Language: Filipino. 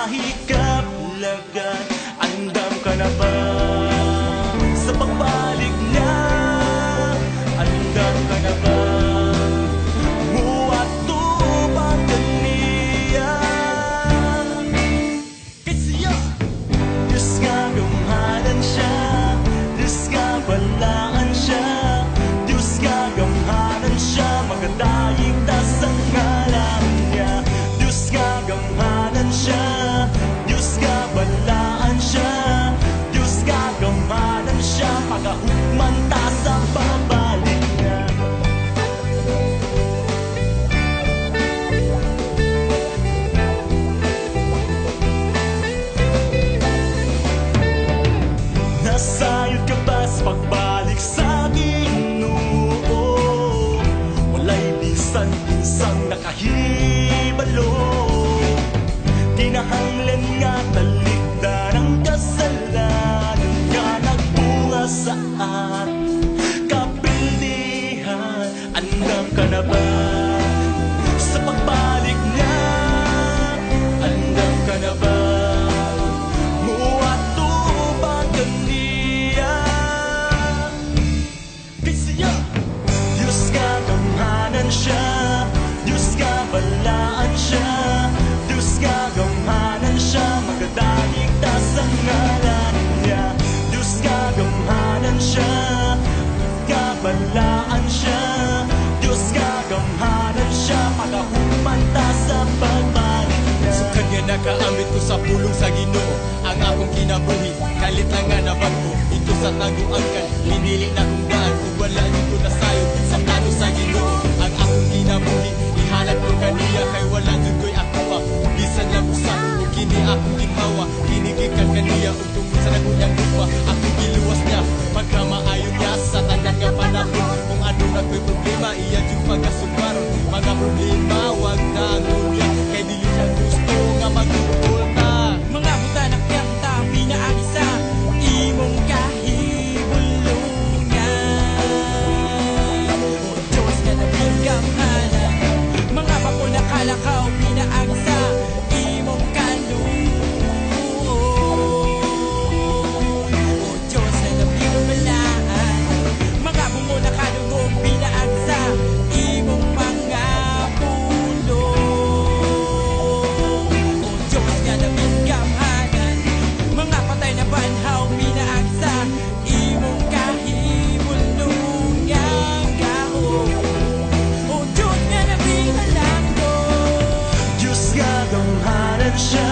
kahikaplagan. Andam ka na ba sa pagbalik niya? Andam ka na ba muat tubang kaniya? Kasi Diyos nga gamhanan siya, Diyos nga balaan siya, Diyos nga gamhanan siya, magadaig tas ang ngalan niya. Diyos nga gamhanan siya, Diyos nga balaan siya, Diyos nga gamhanan siya, pagahukman ta sa babalik niya. Nasayod ka ba sa pagbalik sa Ginoo? Walay bisan-binsang nakahibalo, kinahanglan nga talikdan ang kasalanan nga nagbunga sa ating kapilihan. Andam ka na ba sa pagbalik niya? Andam ka na ba muat tubang kaniya? Kasi Diyos nga gamhanan siya, Diyos nga balaan siya, Diyos nga gamhanan siya, magadaig tas ang ngalan niya. Diyos nga gamhanan siya, nga balaan siya, Diyos nga gamhanan siya, pagahukman ta sa pagbalik niya. So kanya nakaamit ko sa pulong sa Ginoo ang akong kinabuhi, kalit lang nga nabago ito sa taguangkan. Pinili na kong daan kung wala dito na sayo sa plano sa Ginoo. Ang akong kinabuhi ihanap ko kaniya, kay wala dun ko'y akuha. Bisan lang usan o kini akong ginhawa, kinigikan kaniya ug tungkol sa nagunyang lupa. Akong giluwas niya pagka maayo niya sa tanan nga panahon. Kung ano na ko'y problema iya yung pagkasubaron. Mga problema wag na ngunya, kay dili siya gusto nga mag-uol ta. Mga buta na kanta, pinaagisa, imong kahibulungan. O Diyos nga nabing gamhanan, mga bako na kalakaw, pinaagisa, imong kaluoy. O Diyos nga nabing balaan, mga bungo na kalugong, pinaagisa, imong mga pulong. O Diyos nga nabing gamhanan, mga patay na banhaw, pinaagsa, imong kahibulungang gahom. O Diyos nga nabing halangdon, Diyos nga gamhanan siya,